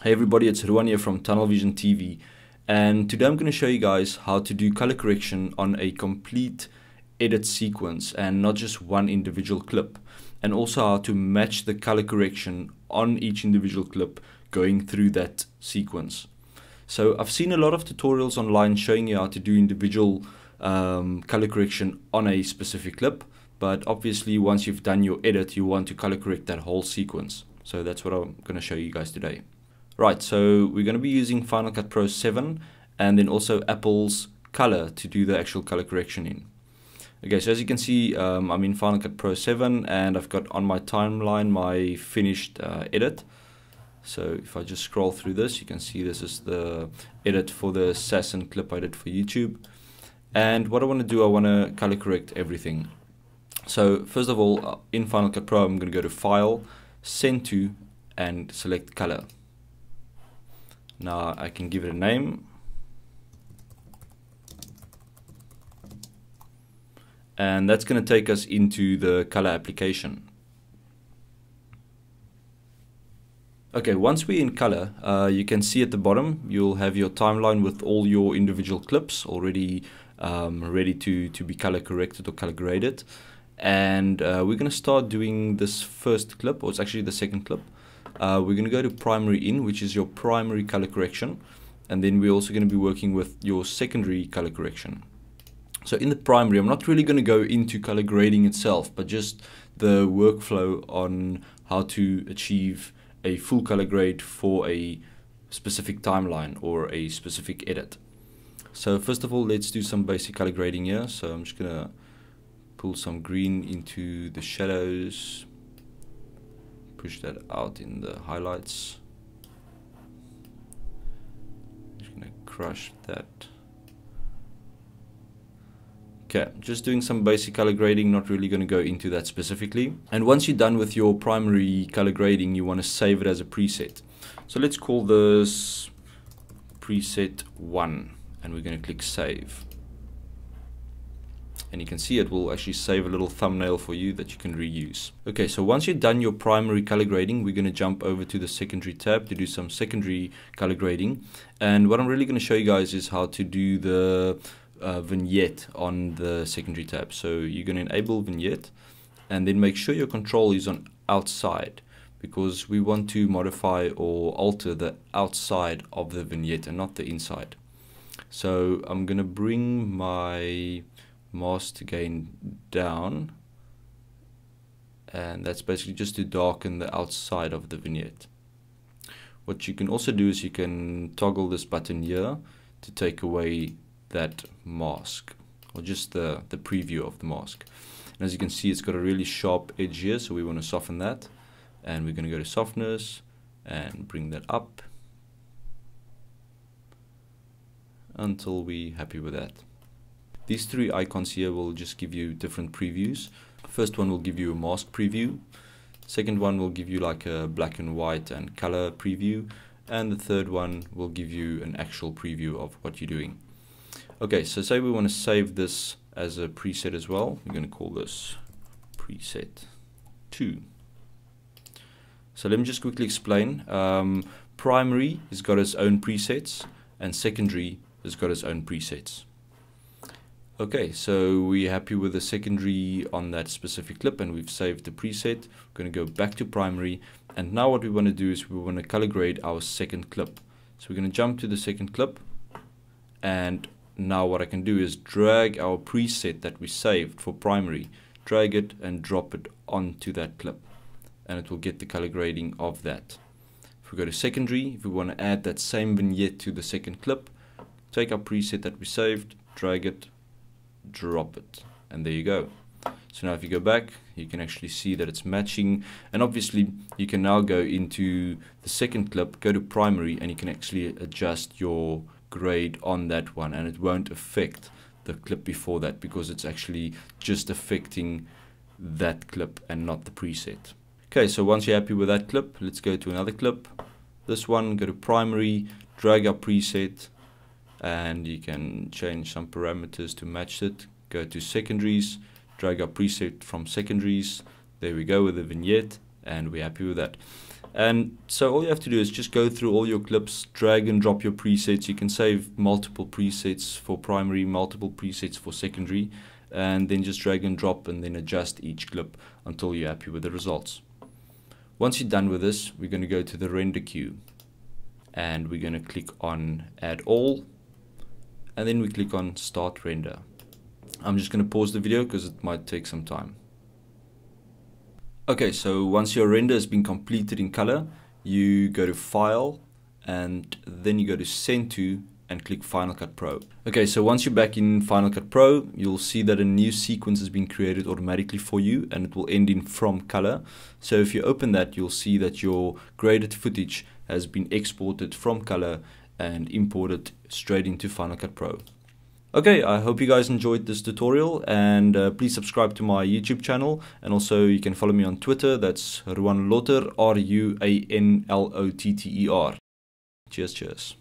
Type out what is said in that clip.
Hey everybody, it's Ruan here from tunnelviziontv, and today I'm going to show you guys how to do color correction on a complete edit sequence and not just one individual clip, and also how to match the color correction on each individual clip going through that sequence. So I've seen a lot of tutorials online showing you how to do individual color correction on a specific clip, but obviously once you've done your edit you want to color correct that whole sequence. So that's what I'm going to show you guys today. Right, so we're going to be using Final Cut Pro7 and then also Apple's Color to do the actual color correction in. Okay, so as you can see, I'm in Final Cut Pro7 and I've got on my timeline my finished edit. So if I just scroll through this, you can see this is the edit for the assassin clip I did for YouTube. And what I want to do, I want to color correct everything. So first of all, in Final Cut Pro, I'm going to go to File, Send To, and select Color. Now I can give it a name, and that's going to take us into the color application. Okay, once we're in color, you can see at the bottom you'll have your timeline with all your individual clips already ready to be color corrected or color graded. And we're going to start doing this first clip, or it's actually the second clip. We're going to go to primary in, which is your primary color correction, and then we're also going to be working with your secondary color correction. So in the primary, I'm not really going to go into color grading itself, but just the workflow on how to achieve a full color grade for a specific timeline or a specific edit. So first of all, let's do some basic color grading here. So I'm just going to pull some green into the shadows, push that out in the highlights. Just gonna crush that. Okay, just doing some basic color grading, not really going to go into that specifically. And once you're done with your primary color grading, you want to save it as a preset. So let's call this preset 1, and we're going to click save. And you can see it will actually save a little thumbnail for you that you can reuse. Okay, so once you've done your primary color grading, we're going to jump over to the secondary tab to do some secondary color grading. And what I'm really going to show you guys is how to do the vignette on the secondary tab. So you're going to enable vignette and then make sure your control is on outside, because we want to modify or alter the outside of the vignette and not the inside. So I'm going to bring my mask again down, and that's basically just to darken the outside of the vignette. What you can also do is you can toggle this button here to take away that mask, or just the preview of the mask. And as you can see, it's got a really sharp edge here, so we want to soften that, and we're going to go to softness and bring that up until we're happy with that. These three icons here will just give you different previews. First one will give you a mask preview. Second one will give you like a black and white and color preview. And the third one will give you an actual preview of what you're doing. Okay, so say we want to save this as a preset as well. We're going to call this preset 2. So let me just quickly explain. Primary has got its own presets, and secondary has got its own presets. Okay, so we're happy with the secondary on that specific clip, and we've saved the preset. We're going to go back to primary, and now what we want to do is we want to color grade our second clip. So we're going to jump to the second clip, and now what I can do is drag our preset that we saved for primary, drag it and drop it onto that clip, and it will get the color grading of that. If we go to secondary, if we want to add that same vignette to the second clip, take our preset that we saved, drag it, drop it, and there you go. So now if you go back, you can actually see that it's matching, and obviously you can now go into the second clip, go to primary, and you can actually adjust your grade on that one, and it won't affect the clip before that, because it's actually just affecting that clip and not the preset. Okay, so once you're happy with that clip, let's go to another clip. This one, go to primary, drag our preset, and you can change some parameters to match it. Go to secondaries, drag our preset from secondaries. There we go with the vignette, and we're happy with that. And so all you have to do is just go through all your clips, drag and drop your presets. You can save multiple presets for primary, multiple presets for secondary, and then just drag and drop and then adjust each clip until you're happy with the results. Once you're done with this, we're going to go to the render queue and we're going to click on add all, and then we click on start render. I'm just going to pause the video because it might take some time. Okay, so once your render has been completed in color, you go to File and then you go to Send To and click Final Cut Pro. Okay, so once you're back in Final Cut Pro, you'll see that a new sequence has been created automatically for you and it will end in From Color. So if you open that, you'll see that your graded footage has been exported from color and imported straight into Final Cut Pro. Okay, I hope you guys enjoyed this tutorial, and please subscribe to my YouTube channel, and also you can follow me on Twitter. That's Ruanlotter, R-U-A-N-L-O-T-T-E-R. Cheers.